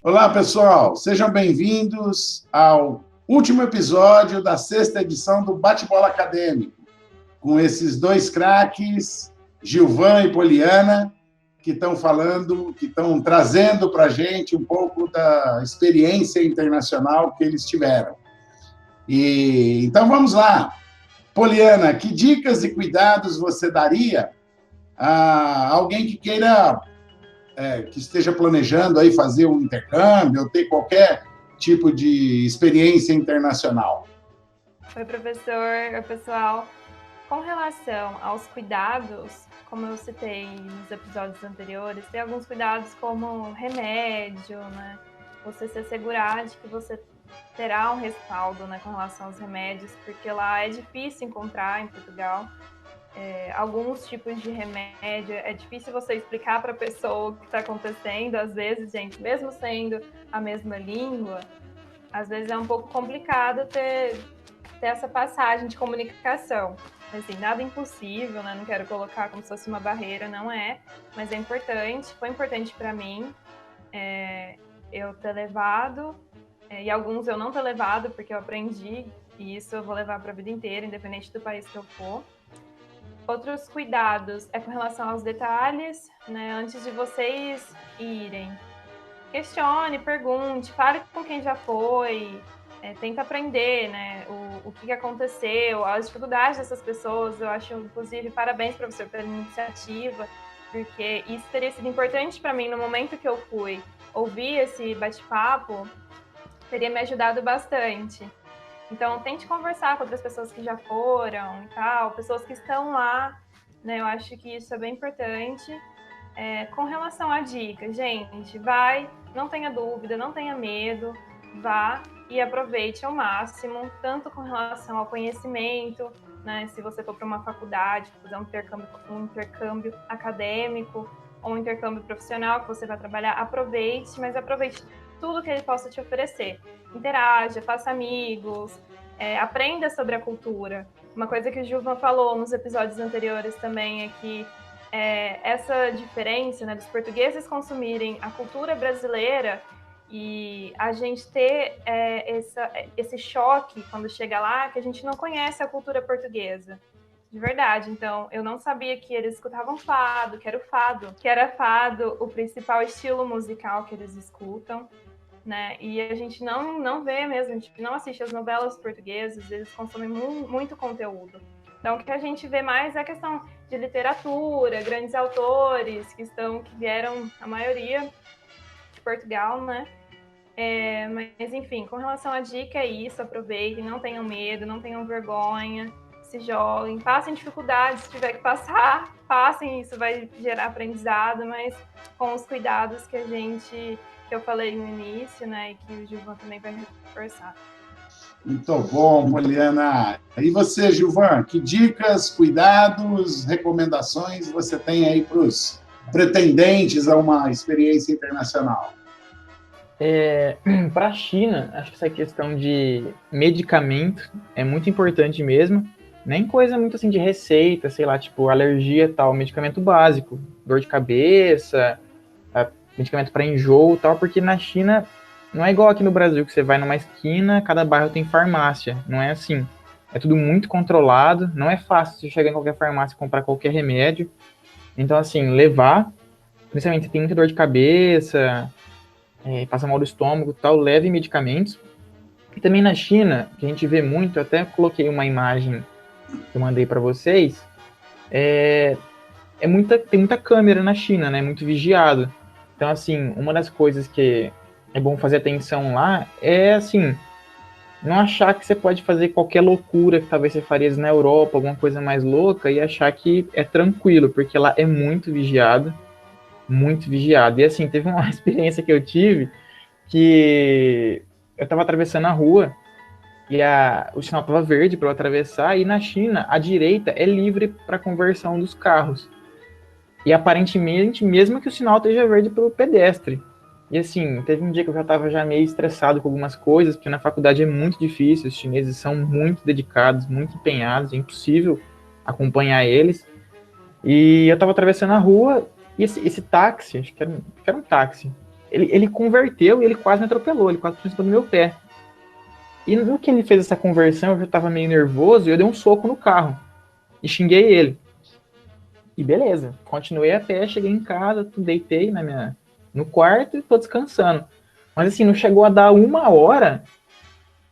Olá, pessoal. Sejam bem-vindos ao último episódio da 6ª edição do Bate-Bola Acadêmico, com esses dois craques, Gilvan e Poliana, que estão trazendo para a gente um pouco da experiência internacional que eles tiveram. Então, vamos lá. Poliana, que dicas e cuidados você daria a alguém que queira que esteja planejando aí fazer um intercâmbio ou ter qualquer tipo de experiência internacional? Oi, professor. Oi, pessoal. Com relação aos cuidados, como eu citei nos episódios anteriores, tem alguns cuidados como remédio, né? Você se assegurar de que você terá um respaldo, né, com relação aos remédios, porque lá é difícil encontrar em Portugal. Alguns tipos de remédio, é difícil você explicar para a pessoa o que está acontecendo, às vezes, gente, mesmo sendo a mesma língua, às vezes é um pouco complicado ter essa passagem de comunicação. Assim, nada impossível, né? Não quero colocar como se fosse uma barreira, não é, mas é importante, foi importante para mim eu ter levado, e alguns eu não ter levado, porque eu aprendi, e isso eu vou levar para a vida inteira, independente do país que eu for. Outros cuidados é com relação aos detalhes, né? Antes de vocês irem, questione, pergunte, fale com quem já foi, tenta aprender, né? O que aconteceu, as dificuldades dessas pessoas. Eu acho, inclusive, parabéns para você pela iniciativa, porque isso teria sido importante para mim no momento que eu fui. Ouvir esse bate-papo teria me ajudado bastante. Então, tente conversar com outras pessoas que já foram e tal, pessoas que estão lá, né? Eu acho que isso é bem importante. Com relação à dica, gente, vai, não tenha dúvida, não tenha medo, vá e aproveite ao máximo, tanto com relação ao conhecimento, né? Se você for para uma faculdade, fazer um intercâmbio acadêmico ou um intercâmbio profissional que você vai trabalhar, aproveite, mas aproveite tudo que ele possa te oferecer. Interaja, faça amigos, aprenda sobre a cultura. Uma coisa que o Gilvan falou nos episódios anteriores também é que essa diferença, né, dos portugueses consumirem a cultura brasileira e a gente ter esse choque quando chega lá, que a gente não conhece a cultura portuguesa. De verdade. Então, eu não sabia que eles escutavam fado, que era fado o principal estilo musical que eles escutam, né? E a gente não vê mesmo, a gente não assiste as novelas portuguesas, eles consomem muito conteúdo. Então, o que a gente vê mais é a questão de literatura, grandes autores que vieram, a maioria, de Portugal, né? Mas, enfim, com relação à dica, é isso. Aproveitem, não tenham medo, não tenham vergonha, se joguem, passem dificuldades, se tiver que passar, passem, isso vai gerar aprendizado, mas com os cuidados que eu falei no início, né, e que o Gilvan também vai reforçar. Muito bom, Poliana. E você, Gilvan, que dicas, cuidados, recomendações você tem aí para os pretendentes a uma experiência internacional? Para a China, acho que essa questão de medicamento é muito importante mesmo. Nem coisa muito assim de receita, sei lá, tipo alergia e tal, medicamento básico, dor de cabeça, medicamento para enjoo e tal, porque na China não é igual aqui no Brasil, que você vai numa esquina, cada bairro tem farmácia. Não é assim. É tudo muito controlado, não é fácil você chegar em qualquer farmácia e comprar qualquer remédio. Então, assim, levar, principalmente se tem muita dor de cabeça, passa mal do estômago e tal, leve medicamentos. E também na China, que a gente vê muito, eu até coloquei uma imagem que eu mandei para vocês, tem muita câmera na China, né? Muito vigiado. Então, assim, uma das coisas que é bom fazer atenção lá é, assim, não achar que você pode fazer qualquer loucura que talvez você faria na Europa, alguma coisa mais louca, e achar que é tranquilo, porque lá é muito vigiado, muito vigiado. E, assim, teve uma experiência que eu tive que eu estava atravessando a rua e o sinal estava verde para eu atravessar, e na China, a direita é livre para conversão dos carros. E aparentemente, mesmo que o sinal esteja verde para o pedestre. E assim, teve um dia que eu já estava meio estressado com algumas coisas, porque na faculdade é muito difícil, os chineses são muito dedicados, muito empenhados, é impossível acompanhar eles. E eu estava atravessando a rua, e esse táxi, acho que era um táxi, Ele converteu e ele quase me atropelou, ele quase passou em cima do meu pé. E no que ele fez essa conversão, eu já tava meio nervoso e eu dei um soco no carro. E xinguei ele. E beleza, continuei a pé, cheguei em casa, deitei no quarto e tô descansando. Mas assim, não chegou a dar 1 hora,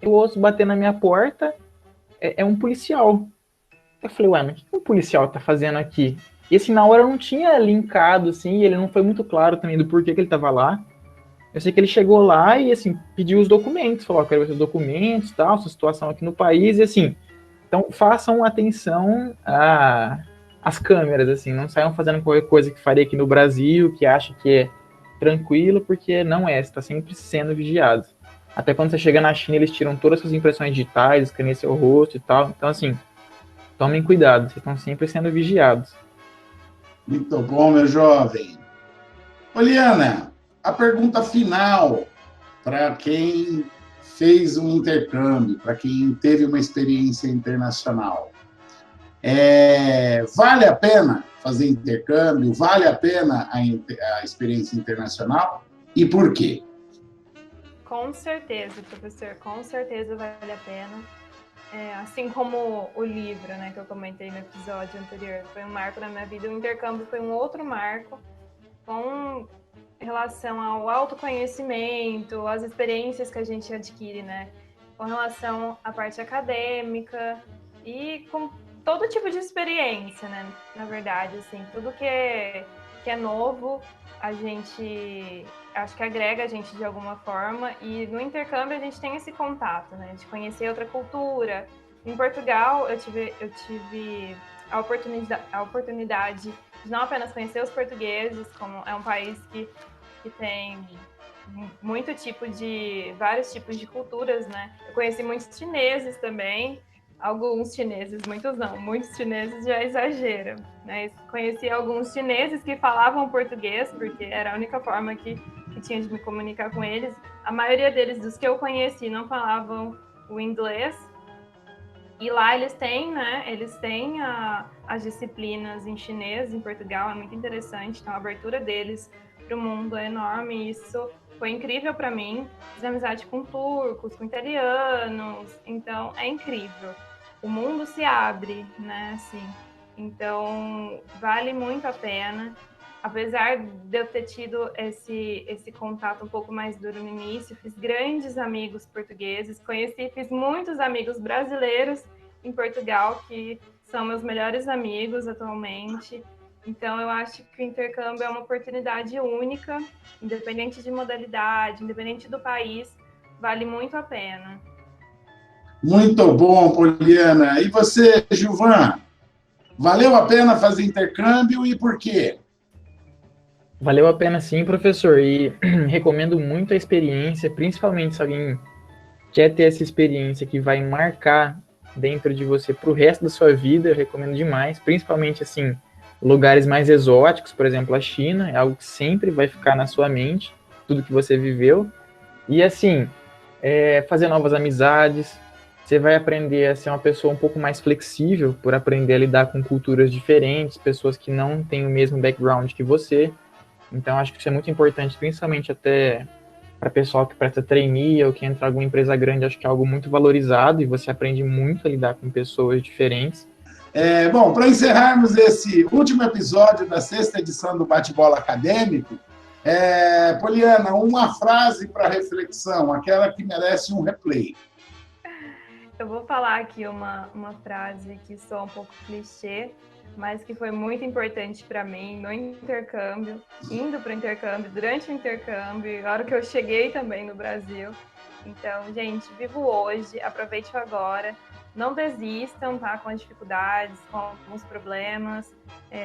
eu ouço bater na minha porta, é um policial. Eu falei, ué, mas o que um policial tá fazendo aqui? E assim, na hora eu não tinha linkado, assim, ele não foi muito claro também do porquê que ele tava lá. Eu sei que ele chegou lá e, assim, pediu os documentos, falou, quero ver seus documentos, tal, sua situação aqui no país, e assim, então façam atenção às câmeras, assim, não saiam fazendo qualquer coisa que faria aqui no Brasil, que acha que é tranquilo, porque não é, você está sempre sendo vigiado. Até quando você chega na China, eles tiram todas as suas impressões digitais, escaneiam seu rosto e tal, então assim, tomem cuidado, vocês estão sempre sendo vigiados. Muito bom, meu jovem. Poliana, a pergunta final para quem fez um intercâmbio, para quem teve uma experiência internacional. Vale a pena fazer intercâmbio? Vale a pena a experiência internacional? E por quê? Com certeza, professor, com certeza vale a pena. Assim como o livro, né, que eu comentei no episódio anterior, foi um marco na minha vida, o intercâmbio foi um outro marco com relação ao autoconhecimento, às experiências que a gente adquire, né, com relação à parte acadêmica e com todo tipo de experiência, né, na verdade, assim, tudo que é novo, a gente acho que agrega a gente de alguma forma, e no intercâmbio a gente tem esse contato, né, de conhecer outra cultura. Em Portugal, eu tive a oportunidade de não apenas conhecer os portugueses, como é um país que tem vários tipos de culturas, né? Eu conheci muitos chineses também, alguns chineses, muitos não, muitos chineses já exageram, né? Conheci alguns chineses que falavam português, porque era a única forma que tinha de me comunicar com eles. A maioria deles, dos que eu conheci, não falavam o inglês. E lá eles têm, né? Eles têm as disciplinas em chinês, em Portugal, é muito interessante. Então a abertura deles para o mundo é enorme. E isso foi incrível para mim. Fiz amizade com turcos, com italianos. Então é incrível. O mundo se abre, né? Assim. Então vale muito a pena. Apesar de eu ter tido esse contato um pouco mais duro no início, fiz grandes amigos portugueses, fiz muitos amigos brasileiros em Portugal, que são meus melhores amigos atualmente. Então, eu acho que o intercâmbio é uma oportunidade única, independente de modalidade, independente do país, vale muito a pena. Muito bom, Poliana. E você, Gilvan? Valeu a pena fazer intercâmbio e por quê? Valeu a pena sim, professor, e recomendo muito a experiência, principalmente se alguém quer ter essa experiência que vai marcar dentro de você para o resto da sua vida, eu recomendo demais, principalmente assim, lugares mais exóticos, por exemplo, a China, é algo que sempre vai ficar na sua mente, tudo que você viveu, e assim, fazer novas amizades, você vai aprender a ser uma pessoa um pouco mais flexível, por aprender a lidar com culturas diferentes, pessoas que não têm o mesmo background que você. Então, acho que isso é muito importante, principalmente até para pessoal que presta trainee ou que entra em alguma empresa grande, acho que é algo muito valorizado e você aprende muito a lidar com pessoas diferentes. Bom, para encerrarmos esse último episódio da 6ª edição do Bate-Bola Acadêmico, Poliana, uma frase para reflexão, aquela que merece um replay. Eu vou falar aqui uma frase que soa um pouco clichê, mas que foi muito importante para mim no intercâmbio, indo para o intercâmbio, durante o intercâmbio, na hora que eu cheguei também no Brasil. Então, gente, viva o hoje, aproveite o agora, não desistam, tá, com as dificuldades, com alguns problemas,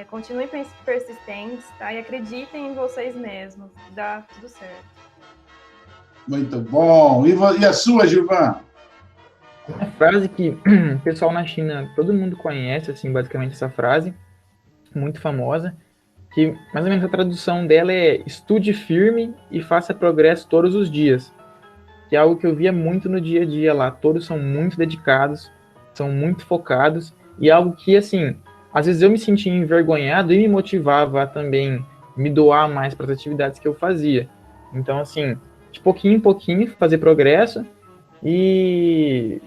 continuem persistentes, tá, e acreditem em vocês mesmos, dá tudo certo. Muito bom. E a sua, Gilvan? Uma frase que o pessoal na China, todo mundo conhece, assim, basicamente essa frase, muito famosa, que mais ou menos a tradução dela é estude firme e faça progresso todos os dias, que é algo que eu via muito no dia a dia lá, todos são muito dedicados, são muito focados, e algo que, assim, às vezes eu me sentia envergonhado e me motivava a também me doar mais para as atividades que eu fazia. Então, assim, de pouquinho em pouquinho, fazer progresso e,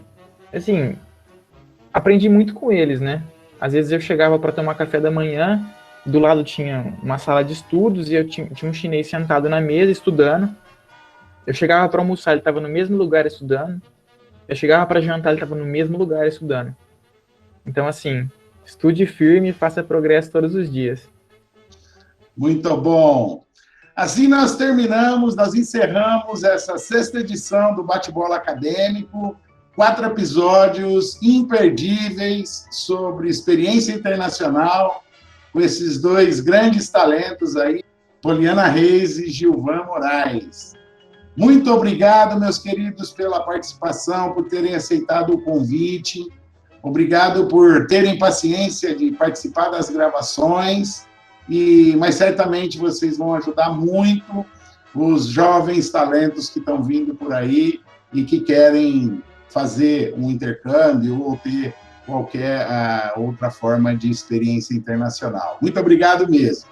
assim, aprendi muito com eles, né? Às vezes eu chegava para tomar café da manhã, do lado tinha uma sala de estudos e eu tinha um chinês sentado na mesa estudando. Eu chegava para almoçar, ele estava no mesmo lugar estudando. Eu chegava para jantar, ele estava no mesmo lugar estudando. Então, assim, estude firme e faça progresso todos os dias. Muito bom. Assim nós encerramos essa 6ª edição do Bate-Bola Acadêmico, 4 episódios imperdíveis sobre experiência internacional, com esses 2 grandes talentos aí, Poliana Reis e Gilvan Moraes. Muito obrigado, meus queridos, pela participação, por terem aceitado o convite. Obrigado por terem paciência de participar das gravações. Mas certamente vocês vão ajudar muito os jovens talentos que estão vindo por aí e que querem fazer um intercâmbio ou ter qualquer outra forma de experiência internacional. Muito obrigado mesmo.